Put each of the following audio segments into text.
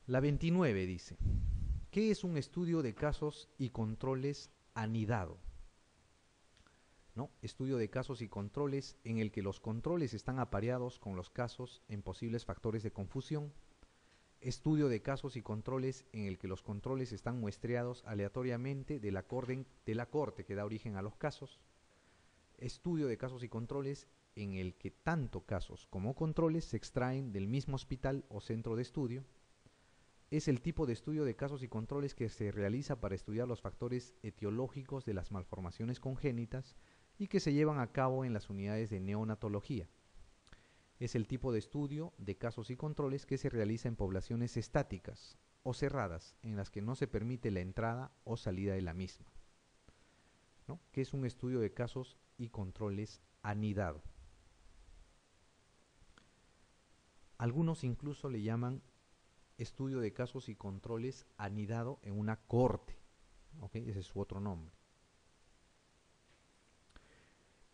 La 29 dice, ¿qué es un estudio de casos y controles anidado? ¿No? Estudio de casos y controles en el que los controles están apareados con los casos en posibles factores de confusión. Estudio de casos y controles en el que los controles están muestreados aleatoriamente del acorde que da origen a los casos. Estudio de casos y controles en el que tanto casos como controles se extraen del mismo hospital o centro de estudio. Es el tipo de estudio de casos y controles que se realiza para estudiar los factores etiológicos de las malformaciones congénitas y que se llevan a cabo en las unidades de neonatología. Es el tipo de estudio de casos y controles que se realiza en poblaciones estáticas o cerradas en las que no se permite la entrada o salida de la misma, ¿no? Que es un estudio de casos y controles anidado. Algunos incluso le llaman estudio de casos y controles anidado en una cohorte, ¿okay? Ese es su otro nombre.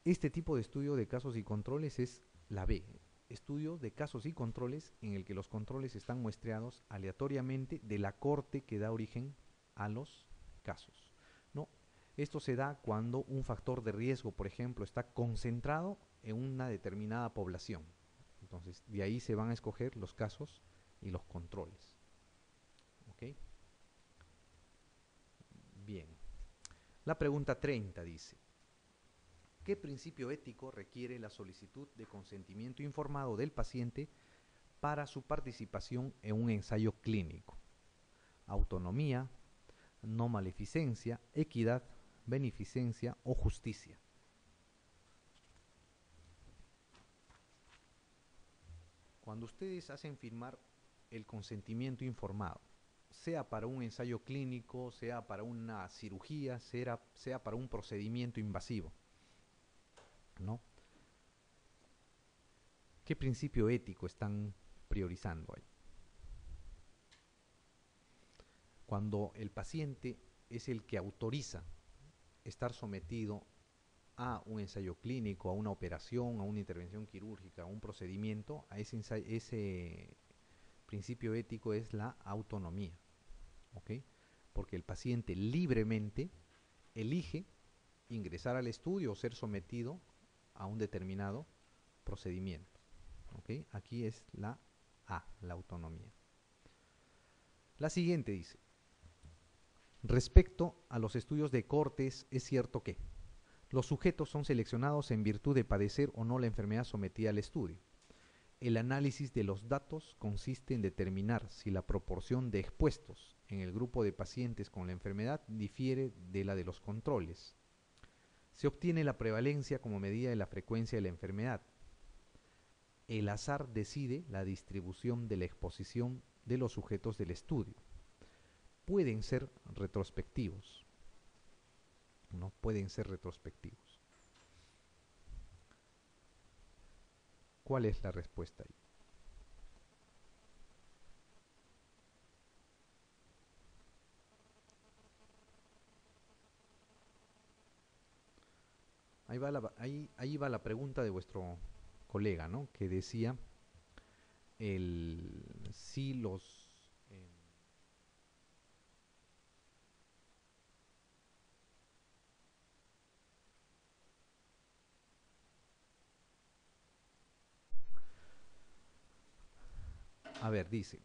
Este tipo de estudio de casos y controles es la B, estudio de casos y controles en el que los controles están muestreados aleatoriamente de la cohorte que da origen a los casos, ¿no? Esto se da cuando un factor de riesgo, por ejemplo, está concentrado en una determinada población. Entonces, de ahí se van a escoger los casos y los controles. ¿Ok? Bien. La pregunta 30 dice, ¿qué principio ético requiere la solicitud de consentimiento informado del paciente para su participación en un ensayo clínico? Autonomía, no maleficencia, equidad, beneficencia o justicia. Cuando ustedes hacen firmar el consentimiento informado, sea para un ensayo clínico, sea para una cirugía, sea para un procedimiento invasivo, ¿no? ¿Qué principio ético están priorizando ahí? Cuando el paciente es el que autoriza estar sometido a un ensayo clínico, a una operación, a una intervención quirúrgica, a un procedimiento, a ese principio ético es la autonomía, ¿ok? Porque el paciente libremente elige ingresar al estudio o ser sometido a un determinado procedimiento, ¿ok? Aquí es la A, la autonomía. La siguiente dice, respecto a los estudios de cohortes, es cierto que los sujetos son seleccionados en virtud de padecer o no la enfermedad sometida al estudio. El análisis de los datos consiste en determinar si la proporción de expuestos en el grupo de pacientes con la enfermedad difiere de la de los controles. Se obtiene la prevalencia como medida de la frecuencia de la enfermedad. El azar decide la distribución de la exposición de los sujetos del estudio. Pueden ser retrospectivos. No pueden ser retrospectivos. ¿Cuál es la respuesta ahí? Ahí va la pregunta de vuestro colega, ¿no? Que decía si los... a ver, dice,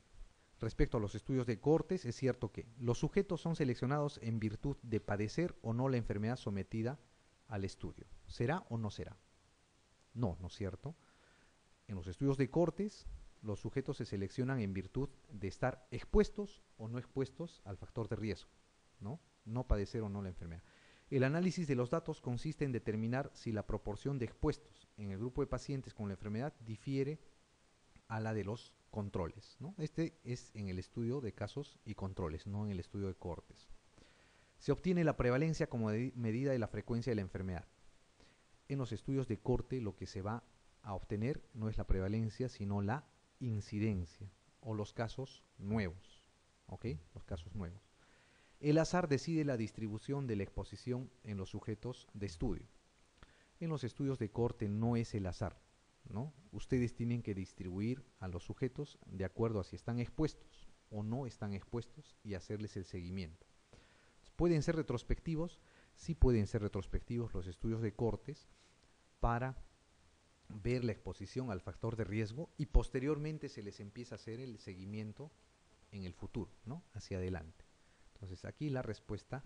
respecto a los estudios de cohortes, es cierto que los sujetos son seleccionados en virtud de padecer o no la enfermedad sometida al estudio. ¿Será o no será? No, ¿no es cierto? En los estudios de cohortes, los sujetos se seleccionan en virtud de estar expuestos o no expuestos al factor de riesgo, ¿no? No padecer o no la enfermedad. El análisis de los datos consiste en determinar si la proporción de expuestos en el grupo de pacientes con la enfermedad difiere a la de los controles, ¿no? Este es en el estudio de casos y controles, no en el estudio de cohortes. Se obtiene la prevalencia como medida de la frecuencia de la enfermedad. En los estudios de cohorte lo que se va a obtener no es la prevalencia, sino la incidencia o los casos nuevos, ¿ok? Los casos nuevos. El azar decide la distribución de la exposición en los sujetos de estudio. En los estudios de cohorte no es el azar, ¿no? Ustedes tienen que distribuir a los sujetos de acuerdo a si están expuestos o no están expuestos y hacerles el seguimiento. ¿Pueden ser retrospectivos? Sí pueden ser retrospectivos los estudios de cortes para ver la exposición al factor de riesgo y posteriormente se les empieza a hacer el seguimiento en el futuro, ¿no? Hacia adelante. Entonces aquí la respuesta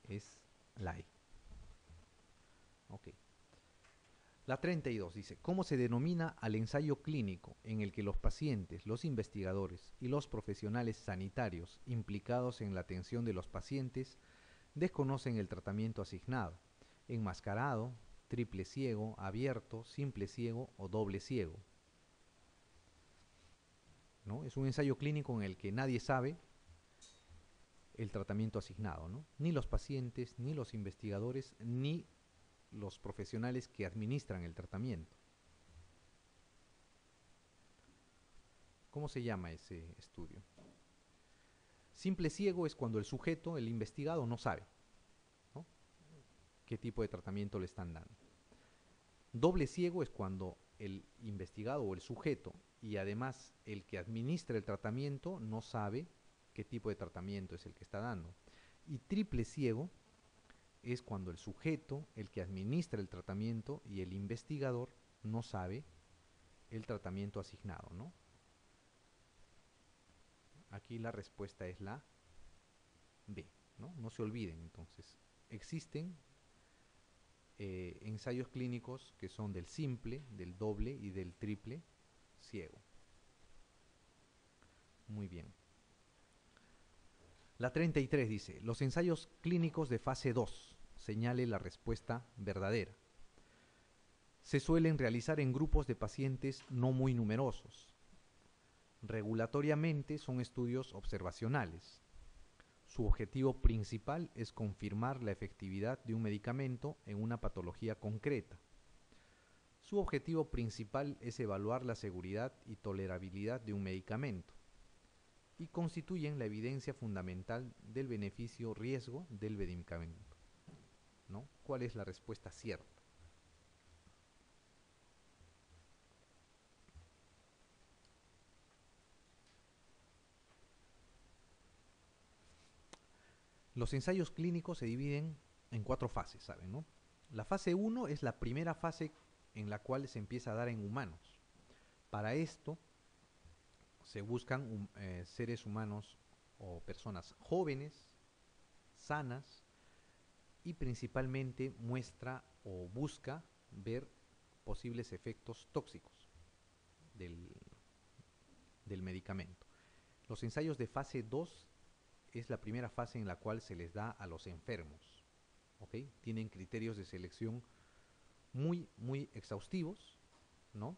es la E. Ok. La 32 dice, ¿cómo se denomina al ensayo clínico en el que los pacientes, los investigadores y los profesionales sanitarios implicados en la atención de los pacientes desconocen el tratamiento asignado? Enmascarado, triple ciego, abierto, simple ciego o doble ciego. ¿No? Es un ensayo clínico en el que nadie sabe el tratamiento asignado, ¿no? Ni los pacientes, ni los investigadores, ni los profesionales que administran el tratamiento. ¿Cómo se llama ese estudio? Simple ciego es cuando el sujeto, el investigado, no sabe, ¿no?, qué tipo de tratamiento le están dando. Doble ciego es cuando el investigado o el sujeto y además el que administra el tratamiento no sabe qué tipo de tratamiento es el que está dando. Y triple ciego es cuando el sujeto, el que administra el tratamiento y el investigador no sabe el tratamiento asignado, ¿no? Aquí la respuesta es la B, ¿no? No se olviden, entonces, existen ensayos clínicos que son del simple, del doble y del triple ciego. Muy bien. La 33 dice, los ensayos clínicos de fase 2, señale la respuesta verdadera. Se suelen realizar en grupos de pacientes no muy numerosos. Regulatoriamente son estudios observacionales. Su objetivo principal es confirmar la efectividad de un medicamento en una patología concreta. Su objetivo principal es evaluar la seguridad y tolerabilidad de un medicamento y constituyen la evidencia fundamental del beneficio-riesgo del medicamento, ¿no? ¿Cuál es la respuesta cierta? Los ensayos clínicos se dividen en 4 fases, ¿saben, no? La fase 1 es la primera fase en la cual se empieza a dar en humanos. Para esto se buscan seres humanos o personas jóvenes, sanas, y principalmente muestra o busca ver posibles efectos tóxicos del medicamento. Los ensayos de fase 2 es la primera fase en la cual se les da a los enfermos, ¿ok? Tienen criterios de selección muy exhaustivos, ¿no?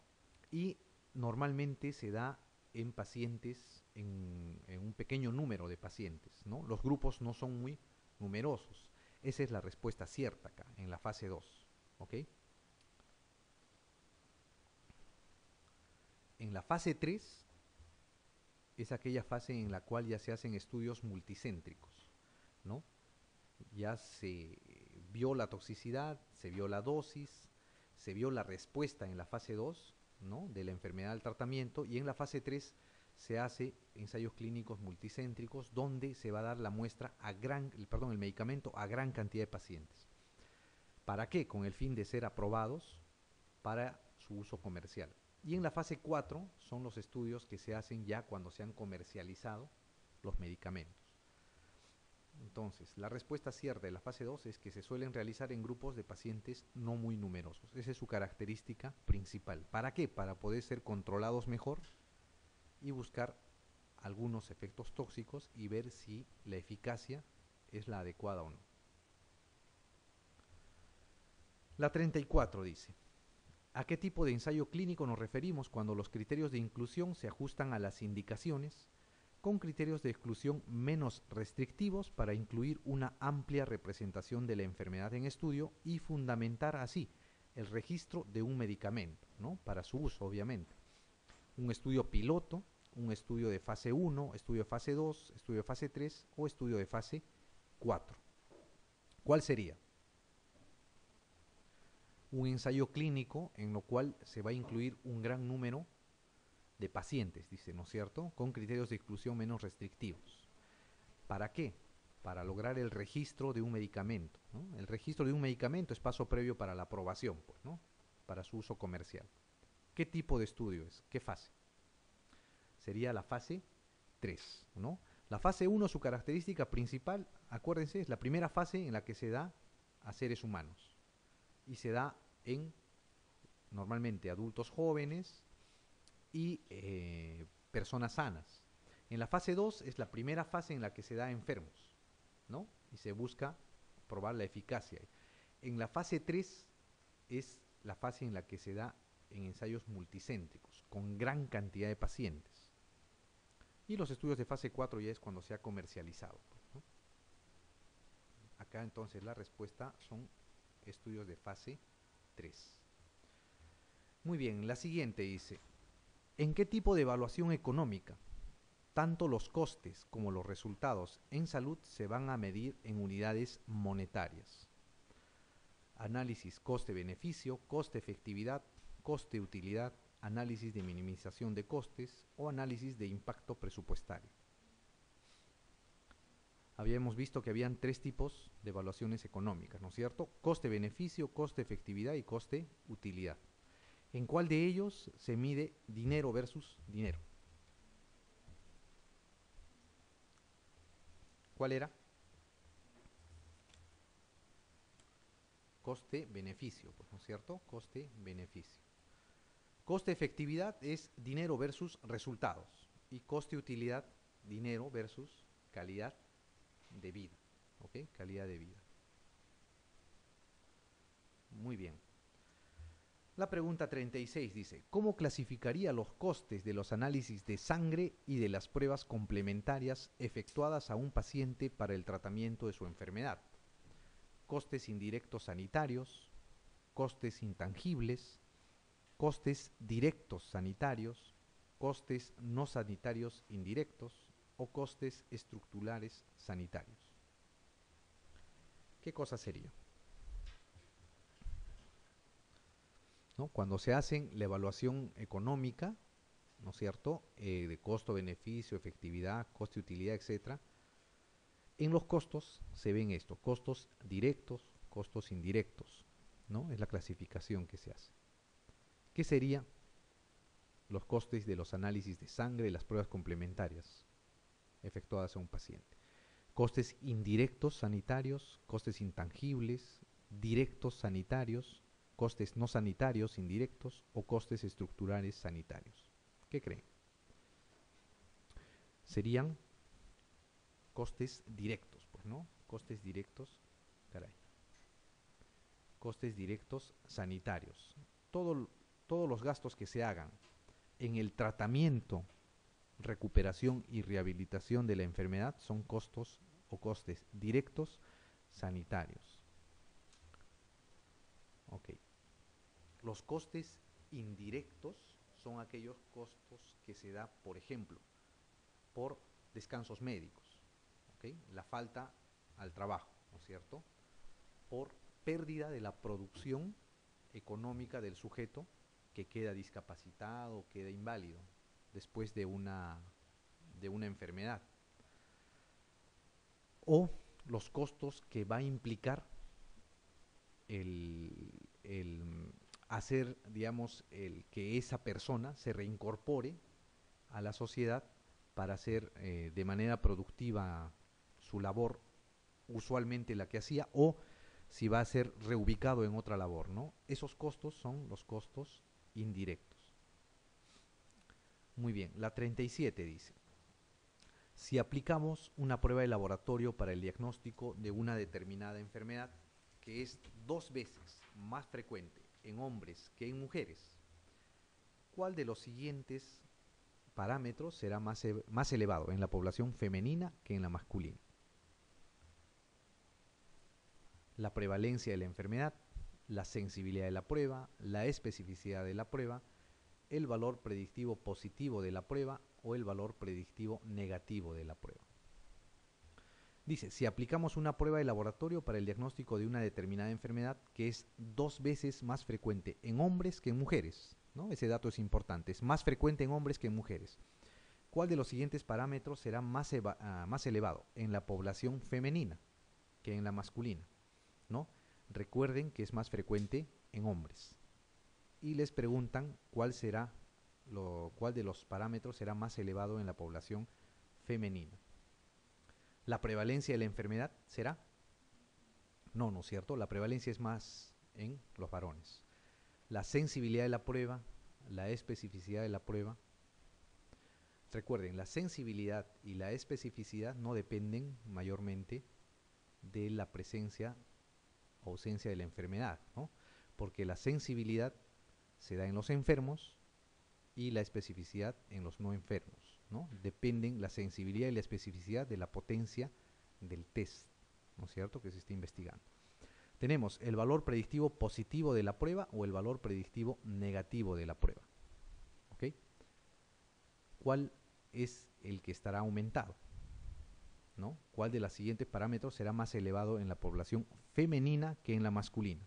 Y normalmente se da en pacientes, en un pequeño número de pacientes, ¿no? Los grupos no son muy numerosos. Esa es la respuesta cierta acá, en la fase 2, ¿ok? En la fase 3 es aquella fase en la cual ya se hacen estudios multicéntricos, ¿no? Ya se vio la toxicidad, se vio la dosis, se vio la respuesta en la fase 2, ¿no?, de la enfermedad al tratamiento, y en la fase 3 se hace ensayos clínicos multicéntricos donde se va a dar la muestra el medicamento a gran cantidad de pacientes. ¿Para qué? Con el fin de ser aprobados para su uso comercial. Y en la fase 4 son los estudios que se hacen ya cuando se han comercializado los medicamentos. Entonces, la respuesta cierta de la fase 2 es que se suelen realizar en grupos de pacientes no muy numerosos. Esa es su característica principal. ¿Para qué? Para poder ser controlados mejor y buscar algunos efectos tóxicos y ver si la eficacia es la adecuada o no. La 34 dice, ¿a qué tipo de ensayo clínico nos referimos cuando los criterios de inclusión se ajustan a las indicaciones, con criterios de exclusión menos restrictivos para incluir una amplia representación de la enfermedad en estudio y fundamentar así el registro de un medicamento, ¿no?, para su uso, obviamente? Un estudio piloto, un estudio de fase 1, estudio de fase 2, estudio de fase 3 o estudio de fase 4. ¿Cuál sería? Un ensayo clínico en lo cual se va a incluir un gran número de pacientes, dice, ¿no es cierto?, con criterios de exclusión menos restrictivos. ¿Para qué? Para lograr el registro de un medicamento, ¿no? El registro de un medicamento es paso previo para la aprobación, pues, ¿no?, para su uso comercial. ¿Qué tipo de estudio es? ¿Qué fase? Sería la fase 3, ¿no? La fase 1, su característica principal, acuérdense, es la primera fase en la que se da a seres humanos y se da en normalmente adultos jóvenes y personas sanas. En la fase 2 es la primera fase en la que se da a enfermos, ¿no?, y se busca probar la eficacia. En la fase 3 es la fase en la que se da en ensayos multicéntricos, con gran cantidad de pacientes. Y los estudios de fase 4 ya es cuando se ha comercializado, pues, ¿no? Acá entonces la respuesta son estudios de fase 3. Muy bien, la siguiente dice, ¿en qué tipo de evaluación económica tanto los costes como los resultados en salud se van a medir en unidades monetarias? Análisis coste-beneficio, coste-efectividad, coste-utilidad, análisis de minimización de costes o análisis de impacto presupuestario. Habíamos visto que habían 3 tipos de evaluaciones económicas, ¿no es cierto? Coste-beneficio, coste-efectividad y coste-utilidad. ¿En cuál de ellos se mide dinero versus dinero? ¿Cuál era? Coste-beneficio, pues, ¿no es cierto? Coste-beneficio. Coste-efectividad es dinero versus resultados. Y coste-utilidad, dinero versus calidad de vida. ¿Ok? Calidad de vida. Muy bien. La pregunta 36 dice, ¿cómo clasificaría los costes de los análisis de sangre y de las pruebas complementarias efectuadas a un paciente para el tratamiento de su enfermedad? Costes indirectos sanitarios, costes intangibles, costes directos sanitarios, costes no sanitarios indirectos o costes estructurales sanitarios. ¿Qué cosa sería? ¿No? Cuando se hace la evaluación económica, ¿no es cierto?, de costo-beneficio, efectividad, coste-utilidad, etc., en los costos se ven esto, costos directos, costos indirectos, ¿no? Es la clasificación que se hace. ¿Qué serían los costes de los análisis de sangre y las pruebas complementarias efectuadas a un paciente? Costes indirectos sanitarios, costes intangibles, directos sanitarios, costes no sanitarios indirectos o costes estructurales sanitarios. ¿Qué creen? Serían costes directos, pues, ¿no? Costes directos, caray. Costes directos sanitarios. Todos los gastos que se hagan en el tratamiento, recuperación y rehabilitación de la enfermedad son costos o costes directos sanitarios. Ok. Los costes indirectos son aquellos costos que se da, por ejemplo, por descansos médicos, ¿okay?, la falta al trabajo, ¿no es cierto?, por pérdida de la producción económica del sujeto que queda discapacitado, queda inválido después de una enfermedad, o los costos que va a implicar el hacer, digamos, el que esa persona se reincorpore a la sociedad para hacer de manera productiva su labor, usualmente la que hacía, o si va a ser reubicado en otra labor, ¿no? Esos costos son los costos indirectos. Muy bien, la 37 dice, si aplicamos una prueba de laboratorio para el diagnóstico de una determinada enfermedad, que es 2 veces más frecuente en hombres que en mujeres, ¿cuál de los siguientes parámetros será más elevado en la población femenina que en la masculina? La prevalencia de la enfermedad, la sensibilidad de la prueba, la especificidad de la prueba, el valor predictivo positivo de la prueba o el valor predictivo negativo de la prueba. Dice, si aplicamos una prueba de laboratorio para el diagnóstico de una determinada enfermedad que es 2 veces más frecuente en hombres que en mujeres, ¿no? Ese dato es importante. Es más frecuente en hombres que en mujeres. ¿Cuál de los siguientes parámetros será más elevado en la población femenina que en la masculina? ¿No? Recuerden que es más frecuente en hombres. Y les preguntan cuál de los parámetros será más elevado en la población femenina. ¿La prevalencia de la enfermedad será? No, ¿no es cierto? La prevalencia es más en los varones. La sensibilidad de la prueba, la especificidad de la prueba. Recuerden, la sensibilidad y la especificidad no dependen mayormente de la presencia o ausencia de la enfermedad, ¿no? Porque la sensibilidad se da en los enfermos y la especificidad en los no enfermos, ¿no? Dependen la sensibilidad y la especificidad de la potencia del test, ¿no es cierto?, que se está investigando. Tenemos el valor predictivo positivo de la prueba o el valor predictivo negativo de la prueba. ¿Ok? ¿Cuál es el que estará aumentado? ¿No? ¿Cuál de los siguientes parámetros será más elevado en la población femenina que en la masculina?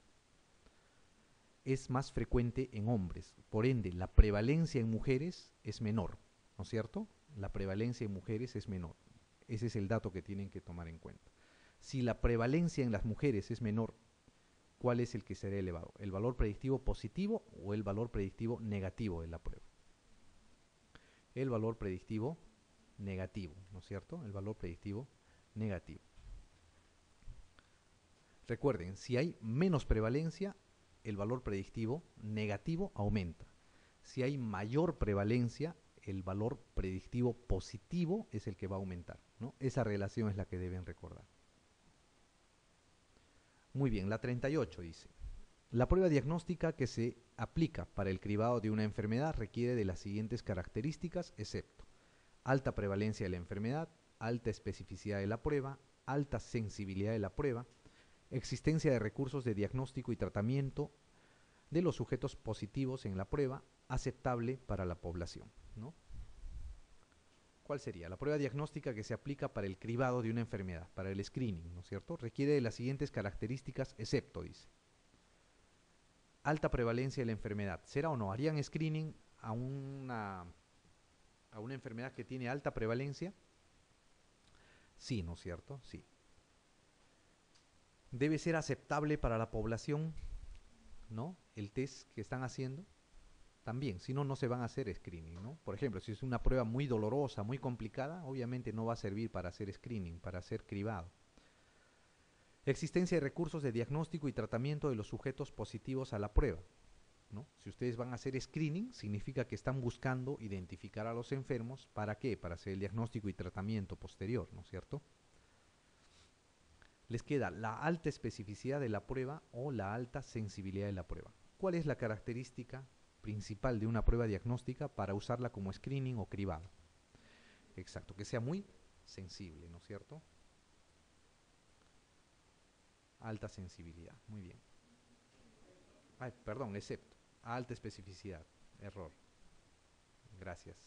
Es más frecuente en hombres, por ende la prevalencia en mujeres es menor, ¿no es cierto? La prevalencia en mujeres es menor. Ese es el dato que tienen que tomar en cuenta. Si la prevalencia en las mujeres es menor, ¿cuál es el que será elevado? ¿El valor predictivo positivo o el valor predictivo negativo de la prueba? El valor predictivo negativo, ¿no es cierto? El valor predictivo negativo. Recuerden, si hay menos prevalencia, el valor predictivo negativo aumenta. Si hay mayor prevalencia, el valor predictivo positivo es el que va a aumentar, ¿no? Esa relación es la que deben recordar. Muy bien, la 38 dice: la prueba diagnóstica que se aplica para el cribado de una enfermedad requiere de las siguientes características, excepto alta prevalencia de la enfermedad, alta especificidad de la prueba, alta sensibilidad de la prueba, existencia de recursos de diagnóstico y tratamiento de los sujetos positivos en la prueba, aceptable para la población, ¿no? ¿Cuál sería? La prueba diagnóstica que se aplica para el cribado de una enfermedad, para el screening, ¿no es cierto? Requiere de las siguientes características, excepto, dice. Alta prevalencia de la enfermedad. ¿Será o no? ¿Harían screening a una enfermedad que tiene alta prevalencia? Sí, ¿no es cierto? Sí. Debe ser aceptable para la población, ¿no? El test que están haciendo. También, si no, no se van a hacer screening, ¿no? Por ejemplo, si es una prueba muy dolorosa, muy complicada, obviamente no va a servir para hacer screening, para hacer cribado. Existencia de recursos de diagnóstico y tratamiento de los sujetos positivos a la prueba, ¿no? Si ustedes van a hacer screening, significa que están buscando identificar a los enfermos. ¿Para qué? Para hacer el diagnóstico y tratamiento posterior, ¿no es cierto? Les queda la alta especificidad de la prueba o la alta sensibilidad de la prueba. ¿Cuál es la característica principal de una prueba diagnóstica para usarla como screening o cribado? Exacto, que sea muy sensible, ¿no es cierto? Alta sensibilidad, muy bien. Ay, perdón, excepto. Alta especificidad, error. Gracias.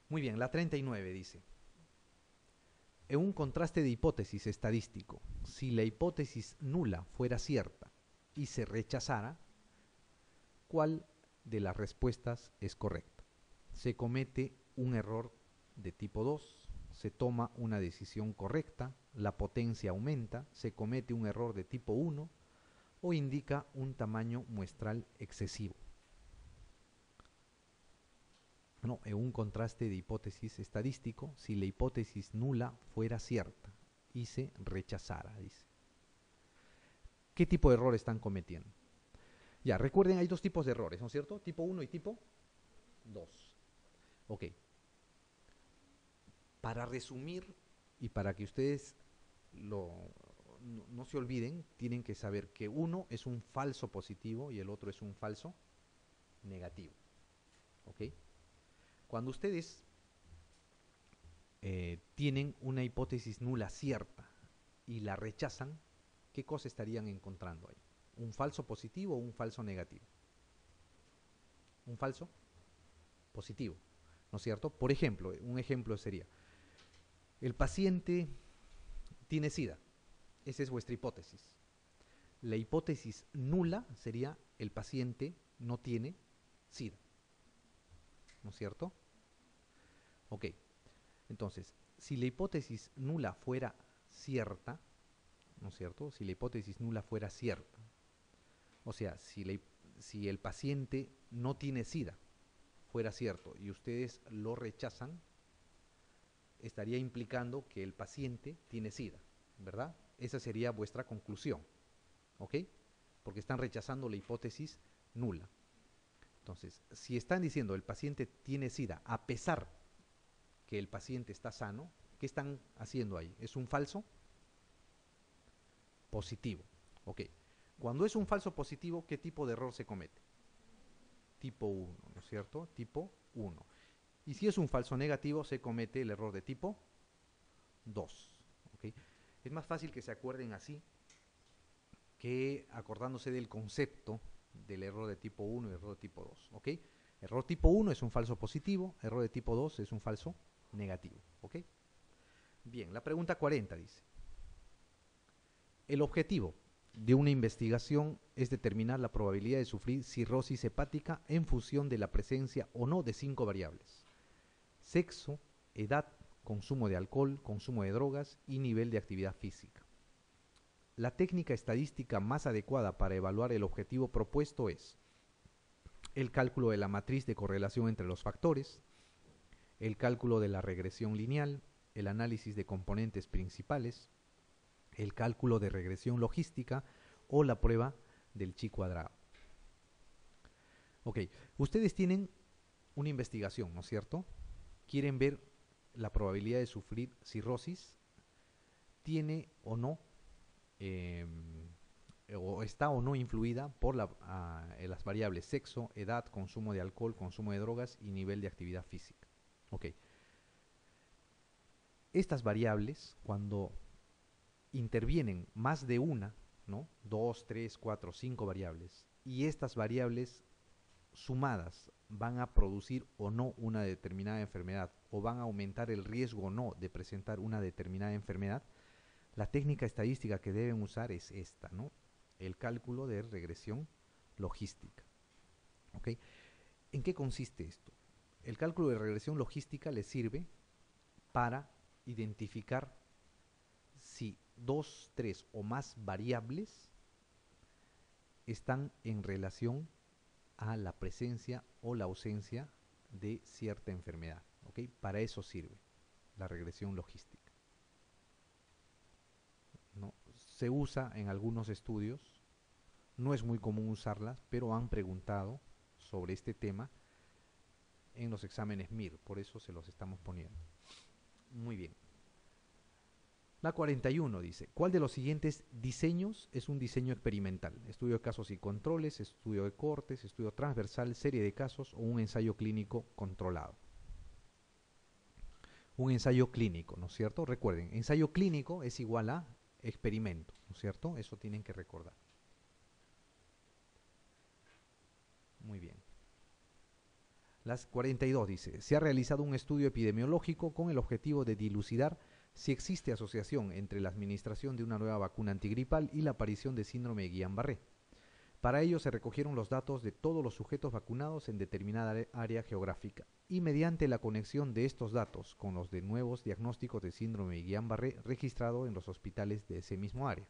Muy bien, la 39 dice: en un contraste de hipótesis estadístico, si la hipótesis nula fuera cierta y se rechazara, ¿cuál de las respuestas es correcta? Se comete un error de tipo 2, se toma una decisión correcta, la potencia aumenta, se comete un error de tipo 1 o indica un tamaño muestral excesivo. No, en un contraste de hipótesis estadístico, si la hipótesis nula fuera cierta y se rechazara, dice. ¿Qué tipo de error están cometiendo? Ya, recuerden, hay dos tipos de errores, ¿no es cierto? Tipo 1 y tipo 2. Ok. Para resumir y para que ustedes no se olviden, tienen que saber que uno es un falso positivo y el otro es un falso negativo. ¿Ok? Cuando ustedes tienen una hipótesis nula cierta y la rechazan, ¿qué cosa estarían encontrando ahí? ¿Un falso positivo o un falso negativo? Un falso positivo, ¿no es cierto? Por ejemplo, un ejemplo sería: el paciente tiene SIDA. Esa es vuestra hipótesis. La hipótesis nula sería: el paciente no tiene SIDA, ¿no es cierto? Ok, entonces, si la hipótesis nula fuera cierta, ¿no es cierto? Si la hipótesis nula fuera cierta, o sea, si el paciente no tiene SIDA, fuera cierto, y ustedes lo rechazan, estaría implicando que el paciente tiene SIDA, ¿verdad? Esa sería vuestra conclusión, ¿ok? Porque están rechazando la hipótesis nula. Entonces, si están diciendo el paciente tiene SIDA a pesar que el paciente está sano, ¿qué están haciendo ahí? ¿Es un falso positivo? Ok. Cuando es un falso positivo, ¿qué tipo de error se comete? Tipo 1, ¿no es cierto? Tipo 1. Y si es un falso negativo, se comete el error de tipo 2. ¿Ok? Es más fácil que se acuerden así que acordándose del concepto del error de tipo 1 y error de tipo 2. ¿Ok? Error tipo 1 es un falso positivo, error de tipo 2 es un falso negativo. ¿Ok? Bien, la pregunta 40 dice: el objetivo de una investigación es determinar la probabilidad de sufrir cirrosis hepática en función de la presencia o no de 5 variables: sexo, edad, consumo de alcohol, consumo de drogas y nivel de actividad física. La técnica estadística más adecuada para evaluar el objetivo propuesto es el cálculo de la matriz de correlación entre los factores, el cálculo de la regresión lineal, el análisis de componentes principales, el cálculo de regresión logística o la prueba del chi cuadrado. Ok, ustedes tienen una investigación, ¿no es cierto? Quieren ver la probabilidad de sufrir cirrosis, tiene o no, o está o no influida por las variables sexo, edad, consumo de alcohol, consumo de drogas y nivel de actividad física. Ok, estas variables, cuando intervienen más de una, ¿no? 2, 3, 4, 5 variables, y estas variables sumadas van a producir o no una determinada enfermedad, o van a aumentar el riesgo o no de presentar una determinada enfermedad, la técnica estadística que deben usar es esta, ¿no? El cálculo de regresión logística. ¿Ok? ¿En qué consiste esto? El cálculo de regresión logística les sirve para identificar si 2, 3 o más variables están en relación a la presencia o la ausencia de cierta enfermedad. ¿Ok? Para eso sirve la regresión logística, ¿no? Se usa en algunos estudios, no es muy común usarlas, pero han preguntado sobre este tema en los exámenes MIR, por eso se los estamos poniendo. Muy bien. La 41 dice: ¿cuál de los siguientes diseños es un diseño experimental? Estudio de casos y controles, estudio de cortes, estudio transversal, serie de casos o un ensayo clínico controlado. Un ensayo clínico, ¿no es cierto? Recuerden, ensayo clínico es igual a experimento, ¿no es cierto? Eso tienen que recordar. Muy bien. Las 42 dice: se ha realizado un estudio epidemiológico con el objetivo de dilucidar si existe asociación entre la administración de una nueva vacuna antigripal y la aparición de síndrome de Guillain-Barré. Para ello se recogieron los datos de todos los sujetos vacunados en determinada área geográfica y mediante la conexión de estos datos con los de nuevos diagnósticos de síndrome de Guillain-Barré registrado en los hospitales de ese mismo área.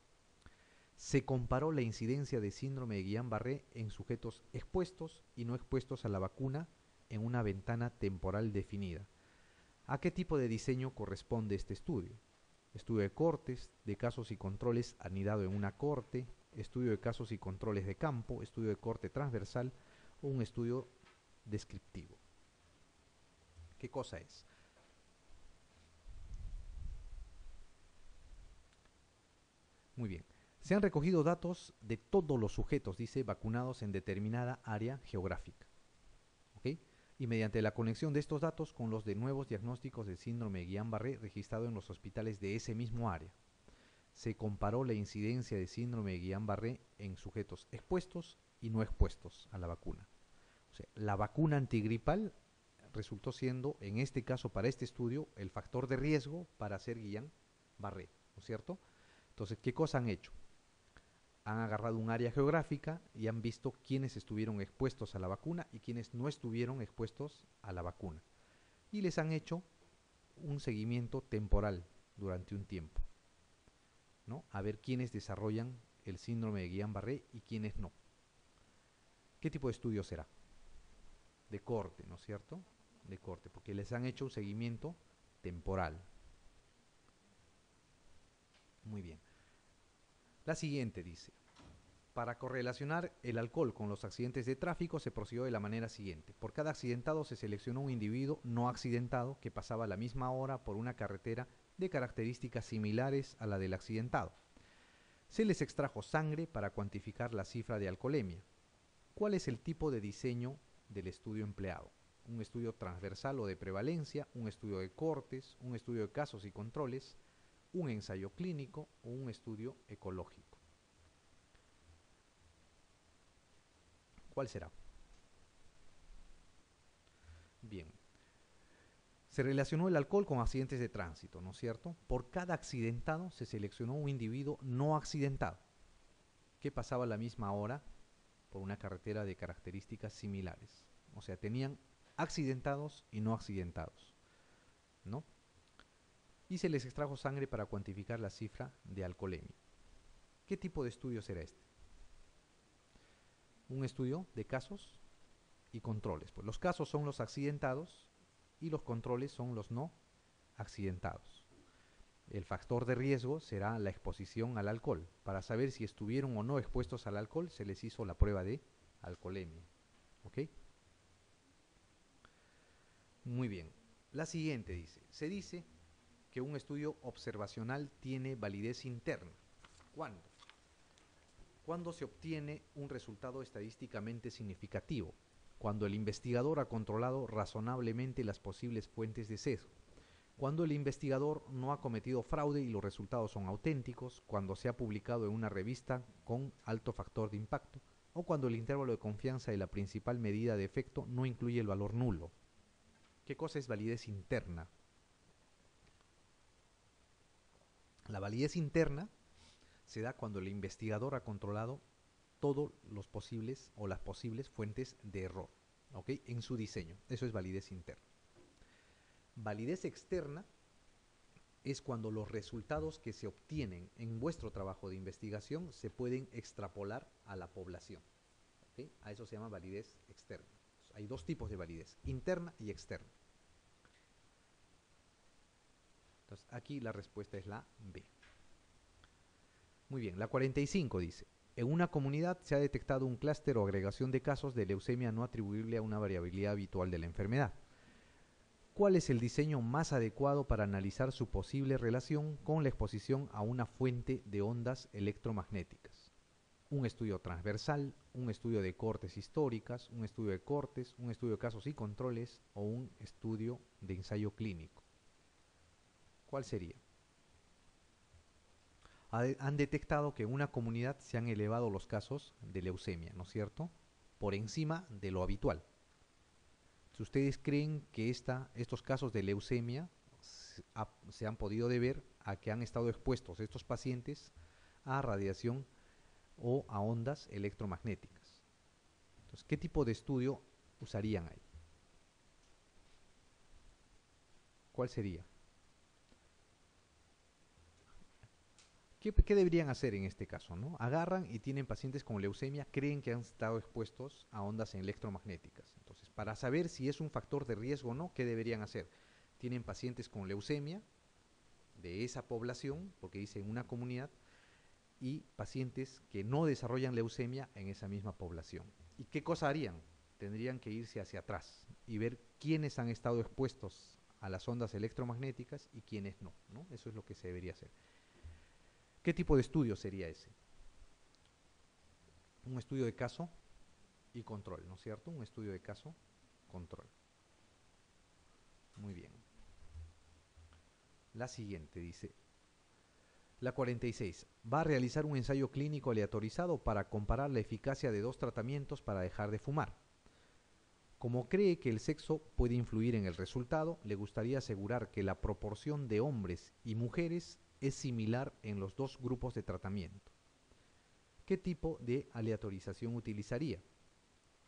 Se comparó la incidencia de síndrome de Guillain-Barré en sujetos expuestos y no expuestos a la vacuna en una ventana temporal definida. ¿A qué tipo de diseño corresponde este estudio? Estudio de cortes, de casos y controles anidado en una corte, estudio de casos y controles de campo, estudio de corte transversal o un estudio descriptivo. ¿Qué cosa es? Muy bien. Se han recogido datos de todos los sujetos, dice, vacunados en determinada área geográfica. ¿Ok? Y mediante la conexión de estos datos con los de nuevos diagnósticos de síndrome de Guillain-Barré registrado en los hospitales de ese mismo área, se comparó la incidencia de síndrome de Guillain-Barré en sujetos expuestos y no expuestos a la vacuna. O sea, la vacuna antigripal resultó siendo, en este caso, para este estudio, el factor de riesgo para hacer Guillain-Barré, ¿no es cierto? Entonces, ¿qué cosa han hecho? han agarrado un área geográfica y han visto quiénes estuvieron expuestos a la vacuna y quiénes no estuvieron expuestos a la vacuna. Y les han hecho un seguimiento temporal durante un tiempo, ¿no? A ver quiénes desarrollan el síndrome de Guillain-Barré y quiénes no. ¿Qué tipo de estudio será? De corte, ¿no es cierto? De corte, porque les han hecho un seguimiento temporal. Muy bien. La siguiente dice: para correlacionar el alcohol con los accidentes de tráfico se procedió de la manera siguiente. Por cada accidentado se seleccionó un individuo no accidentado que pasaba la misma hora por una carretera de características similares a la del accidentado. Se les extrajo sangre para cuantificar la cifra de alcoholemia. ¿Cuál es el tipo de diseño del estudio empleado? ¿Un estudio transversal o de prevalencia? ¿Un estudio de cortes? ¿Un estudio de casos y controles? ¿Un ensayo clínico o un estudio ecológico? ¿Cuál será? Bien. Se relacionó el alcohol con accidentes de tránsito, ¿no es cierto? Por cada accidentado se seleccionó un individuo no accidentado que pasaba la misma hora por una carretera de características similares. O sea, tenían accidentados y no accidentados, ¿no? Y se les extrajo sangre para cuantificar la cifra de alcoholemia. ¿Qué tipo de estudio será este? Un estudio de casos y controles. Pues los casos son los accidentados y los controles son los no accidentados. El factor de riesgo será la exposición al alcohol. Para saber si estuvieron o no expuestos al alcohol, se les hizo la prueba de alcoholemia. ¿Ok? Muy bien. La siguiente dice: se dice que un estudio observacional tiene validez interna. ¿Cuándo? Cuando se obtiene un resultado estadísticamente significativo, cuando el investigador ha controlado razonablemente las posibles fuentes de sesgo, cuando el investigador no ha cometido fraude y los resultados son auténticos, cuando se ha publicado en una revista con alto factor de impacto, o cuando el intervalo de confianza de la principal medida de efecto no incluye el valor nulo. ¿Qué cosa es validez interna? La validez interna se da cuando el investigador ha controlado todos los posibles o las posibles fuentes de error, ¿ok? En su diseño. Eso es validez interna. Validez externa es cuando los resultados que se obtienen en vuestro trabajo de investigación se pueden extrapolar a la población, ¿ok? A eso se llama validez externa. Hay dos tipos de validez: interna y externa. Entonces, aquí la respuesta es la B. Muy bien, la 45 dice: en una comunidad se ha detectado un clúster o agregación de casos de leucemia no atribuible a una variabilidad habitual de la enfermedad. ¿Cuál es el diseño más adecuado para analizar su posible relación con la exposición a una fuente de ondas electromagnéticas? ¿Un estudio transversal, un estudio de cortes históricas, un estudio de cortes, un estudio de casos y controles o un estudio de ensayo clínico? ¿Cuál sería? Han detectado que en una comunidad se han elevado los casos de leucemia, ¿no es cierto?, por encima de lo habitual. Si ustedes creen que estos casos de leucemia se han podido deber a que han estado expuestos estos pacientes a radiación o a ondas electromagnéticas. Entonces, ¿qué tipo de estudio usarían ahí? ¿Cuál sería? ¿Qué deberían hacer en este caso, ¿no? Agarran y tienen pacientes con leucemia, creen que han estado expuestos a ondas electromagnéticas. Entonces, para saber si es un factor de riesgo o no, ¿qué deberían hacer? Tienen pacientes con leucemia de esa población, porque dice en una comunidad, y pacientes que no desarrollan leucemia en esa misma población. ¿Y qué cosa harían? Tendrían que irse hacia atrás y ver quiénes han estado expuestos a las ondas electromagnéticas y quiénes no, ¿no? Eso es lo que se debería hacer. ¿Qué tipo de estudio sería ese? Un estudio de caso y control, ¿no es cierto? Un estudio de caso, control. Muy bien. La siguiente dice: la 46. Va a realizar un ensayo clínico aleatorizado para comparar la eficacia de dos tratamientos para dejar de fumar. Como cree que el sexo puede influir en el resultado, le gustaría asegurar que la proporción de hombres y mujeres es similar en los dos grupos de tratamiento. ¿Qué tipo de aleatorización utilizaría?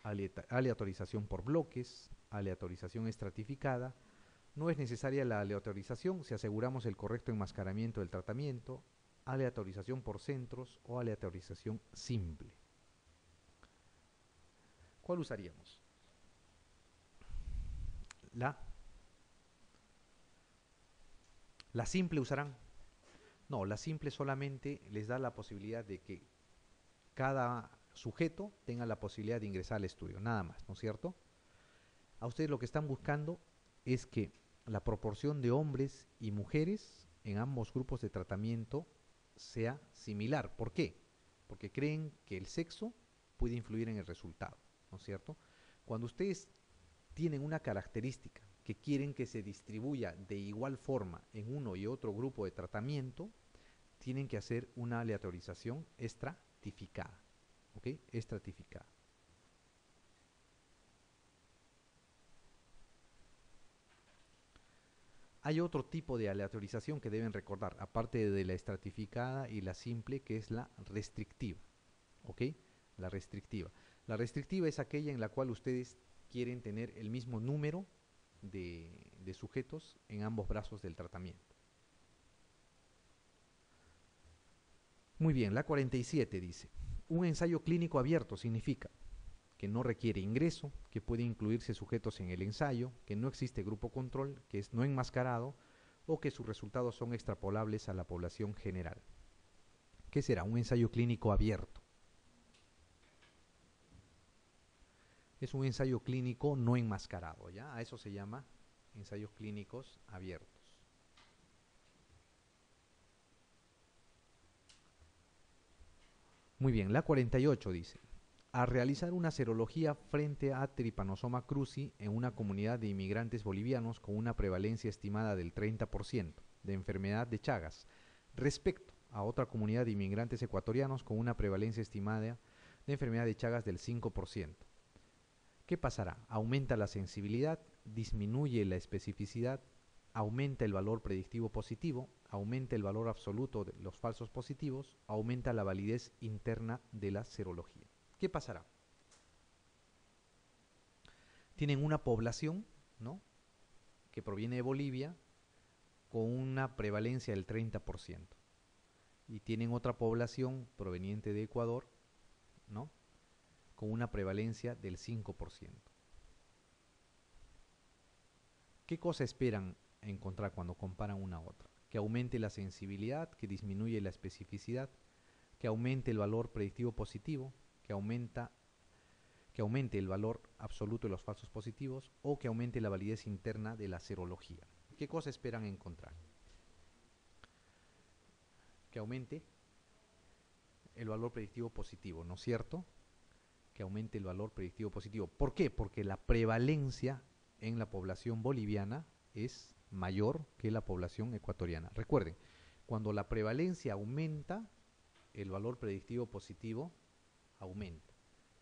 Aleatorización por bloques, aleatorización estratificada. No es necesaria la aleatorización si aseguramos el correcto enmascaramiento del tratamiento, aleatorización por centros o aleatorización simple. ¿Cuál usaríamos? ¿La simple usarán? No, la simple solamente les da la posibilidad de que cada sujeto tenga la posibilidad de ingresar al estudio, nada más, ¿no es cierto? A ustedes lo que están buscando es que la proporción de hombres y mujeres en ambos grupos de tratamiento sea similar. ¿Por qué? Porque creen que el sexo puede influir en el resultado, ¿no es cierto? Cuando ustedes tienen una característica que quieren que se distribuya de igual forma en uno y otro grupo de tratamiento, tienen que hacer una aleatorización estratificada, ¿ok? Estratificada. Hay otro tipo de aleatorización que deben recordar, aparte de la estratificada y la simple, que es la restrictiva, ¿ok? La restrictiva. La restrictiva es aquella en la cual ustedes quieren tener el mismo número de sujetos en ambos brazos del tratamiento. Muy bien, la 47 dice, un ensayo clínico abierto significa que no requiere ingreso, que puede incluirse sujetos en el ensayo, que no existe grupo control, que es no enmascarado o que sus resultados son extrapolables a la población general. ¿Qué será? Un ensayo clínico abierto. Es un ensayo clínico no enmascarado, ¿ya? A eso se llama ensayos clínicos abiertos. Muy bien, la 48 dice, a realizar una serología frente a Trypanosoma cruzi en una comunidad de inmigrantes bolivianos con una prevalencia estimada del 30% de enfermedad de Chagas, respecto a otra comunidad de inmigrantes ecuatorianos con una prevalencia estimada de enfermedad de Chagas del 5%. ¿Qué pasará? Aumenta la sensibilidad, disminuye la especificidad, aumenta el valor predictivo positivo, aumenta el valor absoluto de los falsos positivos, aumenta la validez interna de la serología. ¿Qué pasará? Tienen una población, ¿no?, que proviene de Bolivia con una prevalencia del 30%. Y tienen otra población proveniente de Ecuador, ¿no?, con una prevalencia del 5%. ¿Qué cosa esperan encontrar cuando comparan una a otra? Que aumente la sensibilidad, que disminuye la especificidad, que aumente el valor predictivo positivo, que aumente el valor absoluto de los falsos positivos o que aumente la validez interna de la serología. ¿Qué cosa esperan encontrar? Que aumente el valor predictivo positivo, ¿no es cierto? Que aumente el valor predictivo positivo. ¿Por qué? Porque la prevalencia en la población boliviana es mayor que la población ecuatoriana. Recuerden, cuando la prevalencia aumenta, el valor predictivo positivo aumenta.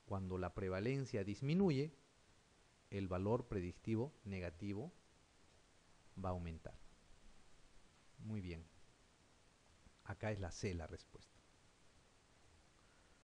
Cuando la prevalencia disminuye, el valor predictivo negativo va a aumentar. Muy bien. Acá es la C la respuesta.